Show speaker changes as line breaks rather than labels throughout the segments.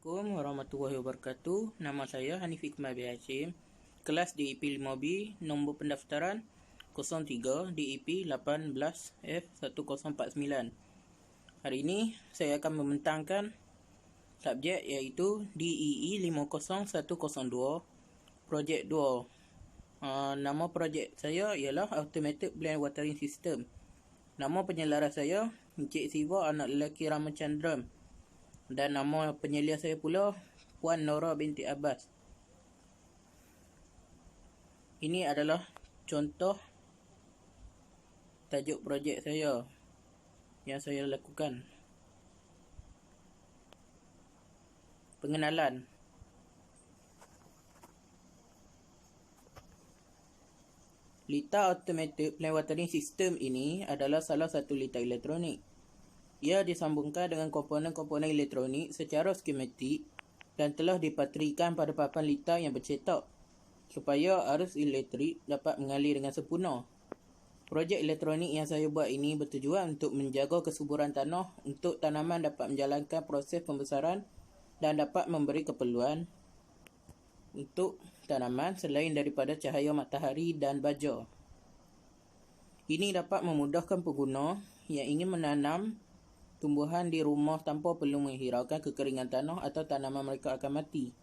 Assalamualaikum warahmatullahi wabarakatuh. Nama saya Hanif Iqmal bin Hashim. Kelas DEP 5B, nombor pendaftaran 03 DEP 18F1049. Hari ini saya akan membentangkan subjek iaitu DEE 50102 Projek 2. Nama projek saya ialah Automated Plant Watering System. Nama penyelaras saya Encik Siva anak lelaki Ramachandran. Dan nama penyelia saya pula Puan Nora binti Abbas. Ini adalah contoh tajuk projek saya yang saya lakukan. Pengenalan. Lita Automated Plant Watering System ini adalah salah satu lita elektronik. Ia disambungkan dengan komponen-komponen elektronik secara skematik dan telah dipatrikan pada papan lita yang bercetak supaya arus elektrik dapat mengalir dengan sempurna. Projek elektronik yang saya buat ini bertujuan untuk menjaga kesuburan tanah untuk tanaman dapat menjalankan proses pembesaran dan dapat memberi keperluan untuk tanaman selain daripada cahaya matahari dan baja. Ini dapat memudahkan pengguna yang ingin menanam tumbuhan di rumah tanpa perlu menghiraukan kekeringan tanah atau tanaman mereka akan mati.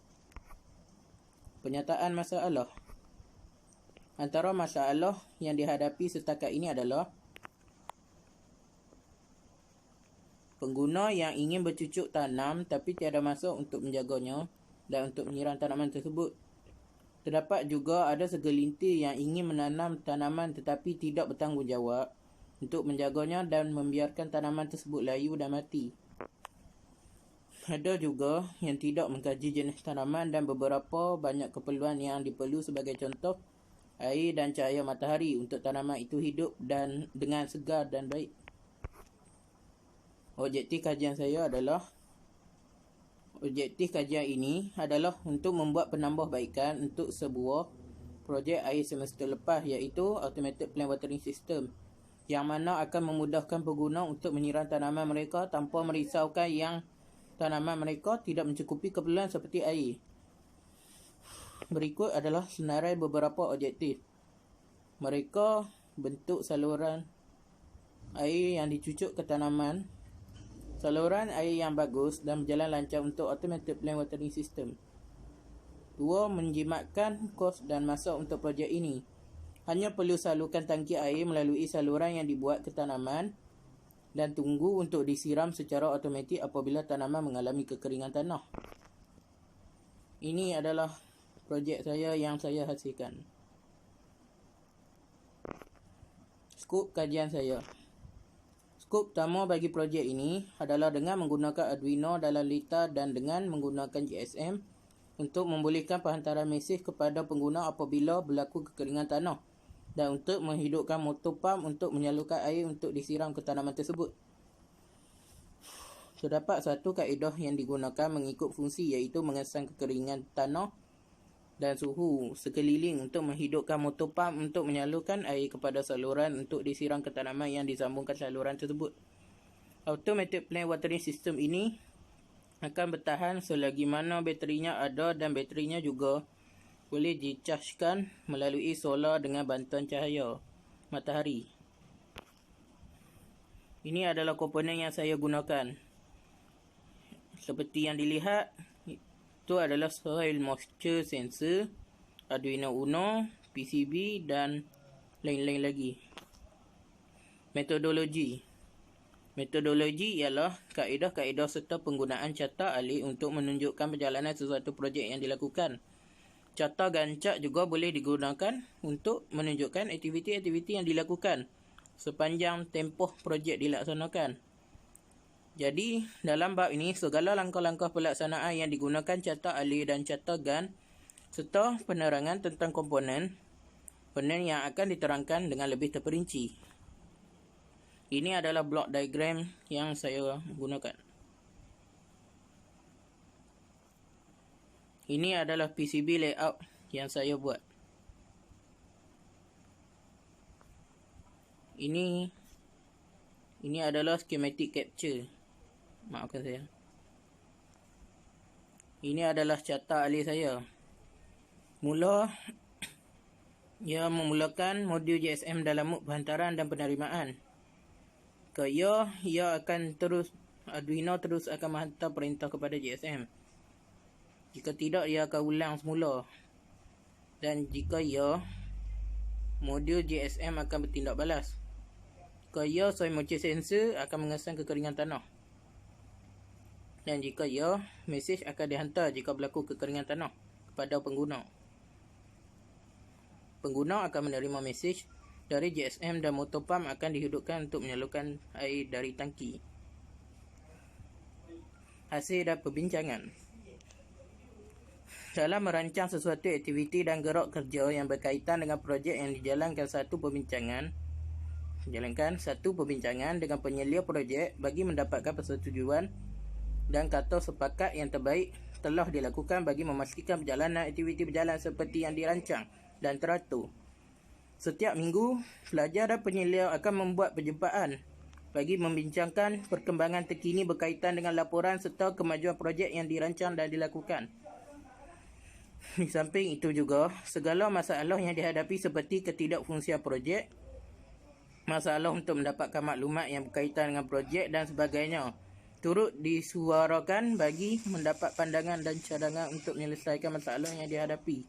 Penyataan masalah. Antara masalah yang dihadapi setakat ini adalah pengguna yang ingin bercucuk tanam tapi tiada masa untuk menjaganya dan untuk menyiram tanaman tersebut. Terdapat juga ada segelintir yang ingin menanam tanaman tetapi tidak bertanggungjawab untuk menjaganya dan membiarkan tanaman tersebut layu dan mati. Ada juga yang tidak mengkaji jenis tanaman dan beberapa banyak keperluan yang diperlu sebagai contoh air dan cahaya matahari untuk tanaman itu hidup dan dengan segar dan baik. Objektif kajian ini adalah untuk membuat penambahbaikan untuk sebuah projek air semester lepas iaitu Automated Plant Watering System yang mana akan memudahkan pengguna untuk menyiram tanaman mereka tanpa merisaukan yang tanaman mereka tidak mencukupi keperluan seperti air. Berikut adalah senarai beberapa objektif. Mereka bentuk saluran air yang dicucuk ke tanaman, saluran air yang bagus dan berjalan lancar untuk Automated Plant Watering System. 2. Menjimatkan kos dan masa untuk projek ini. Hanya perlu salurkan tangki air melalui saluran yang dibuat ke tanaman dan tunggu untuk disiram secara automatik apabila tanaman mengalami kekeringan tanah. Ini adalah projek saya yang saya hasilkan. Skop kajian saya. Skop pertama bagi projek ini adalah dengan menggunakan Arduino dalam lita dan dengan menggunakan GSM untuk membolehkan penghantaran mesej kepada pengguna apabila berlaku kekeringan tanah dan untuk menghidupkan motor pump untuk menyalurkan air untuk disiram ke tanaman tersebut. Terdapat satu kaedah yang digunakan mengikut fungsi iaitu mengesan kekeringan tanah dan suhu sekeliling untuk menghidupkan motor pump untuk menyalurkan air kepada saluran untuk disiram ke tanaman yang disambungkan saluran tersebut. Automated Plant Watering System ini akan bertahan selagi mana baterinya ada dan baterinya juga boleh dicaskan melalui solar dengan bantuan cahaya matahari. Ini adalah komponen yang saya gunakan. Seperti yang dilihat, itu adalah soil moisture sensor, Arduino Uno, PCB dan lain-lain lagi. Metodologi ialah kaedah-kaedah serta penggunaan carta alih untuk menunjukkan perjalanan sesuatu projek yang dilakukan. Carta Gantt juga boleh digunakan untuk menunjukkan aktiviti-aktiviti yang dilakukan sepanjang tempoh projek dilaksanakan. Jadi, dalam bab ini, segala langkah-langkah pelaksanaan yang digunakan carta alih dan carta Gantt serta penerangan tentang komponen yang akan diterangkan dengan lebih terperinci. Ini adalah block diagram yang saya gunakan. Ini adalah PCB layout yang saya buat. Ini adalah schematic capture. Maafkan saya. Ini adalah carta ahli saya. Mula, ia memulakan modul GSM dalam mood penghantaran dan penerimaan. Ia akan Arduino terus akan menghantar perintah kepada GSM. Jika tidak, ia akan ulang semula. Dan jika modul GSM akan bertindak balas. Jika soil moisture sensor akan mengesan kekeringan tanah. Dan jika mesej akan dihantar jika berlaku kekeringan tanah kepada pengguna. Pengguna akan menerima mesej dari GSM dan motor pump akan dihidupkan untuk menyalurkan air dari tangki. Hasil dan perbincangan. Dalam merancang sesuatu aktiviti dan gerak kerja yang berkaitan dengan projek yang dijalankan satu perbincangan dengan penyelia projek bagi mendapatkan persetujuan dan kata sepakat yang terbaik telah dilakukan bagi memastikan perjalanan aktiviti berjalan seperti yang dirancang dan teratur. Setiap minggu, pelajar dan penyelia akan membuat perjumpaan bagi membincangkan perkembangan terkini berkaitan dengan laporan serta kemajuan projek yang dirancang dan dilakukan. Di samping itu juga, segala masalah yang dihadapi seperti ketidakfungsian projek, masalah untuk mendapatkan maklumat yang berkaitan dengan projek dan sebagainya, turut disuarakan bagi mendapat pandangan dan cadangan untuk menyelesaikan masalah yang dihadapi.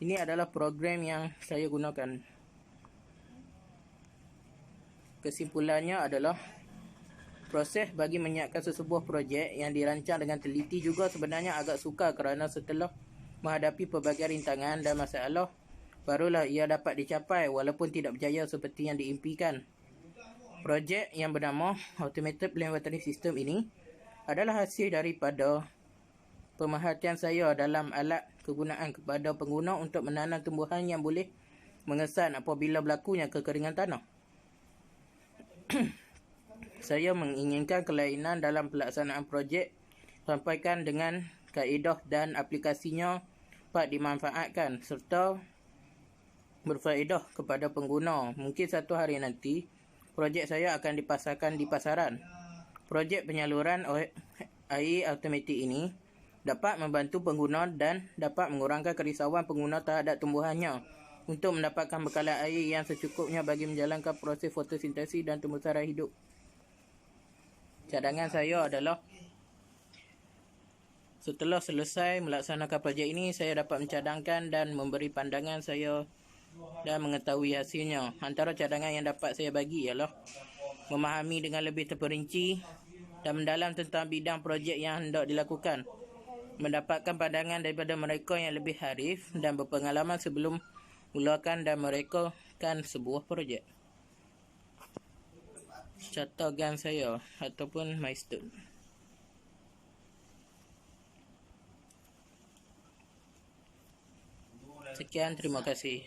Ini adalah program yang saya gunakan. Kesimpulannya adalah, proses bagi menyiapkan sesebuah projek yang dirancang dengan teliti juga sebenarnya agak sukar kerana setelah menghadapi pelbagai rintangan dan masalah, barulah ia dapat dicapai walaupun tidak berjaya seperti yang diimpikan. Projek yang bernama Automated Plant Watering System ini adalah hasil daripada pemerhatian saya dalam alat kegunaan kepada pengguna untuk menanam tumbuhan yang boleh mengesan apabila berlakunya kekeringan tanah. Saya menginginkan kelainan dalam pelaksanaan projek sampaikan dengan kaedah dan aplikasinya dapat dimanfaatkan serta berfaedah kepada pengguna. Mungkin satu hari nanti, projek saya akan dipasarkan di pasaran. Projek penyaluran air automatik ini dapat membantu pengguna dan dapat mengurangkan kerisauan pengguna terhadap tumbuhannya untuk mendapatkan bekalan air yang secukupnya bagi menjalankan proses fotosintesis dan tumbuh sara hidup. Cadangan saya adalah, setelah selesai melaksanakan projek ini, saya dapat mencadangkan dan memberi pandangan saya dan mengetahui hasilnya. Antara cadangan yang dapat saya bagi ialah memahami dengan lebih terperinci dan mendalam tentang bidang projek yang hendak dilakukan, mendapatkan pandangan daripada mereka yang lebih harif dan berpengalaman sebelum mulakan dan merekakan sebuah projek. Carta GAN saya ataupun milestone. Sekian, terima kasih.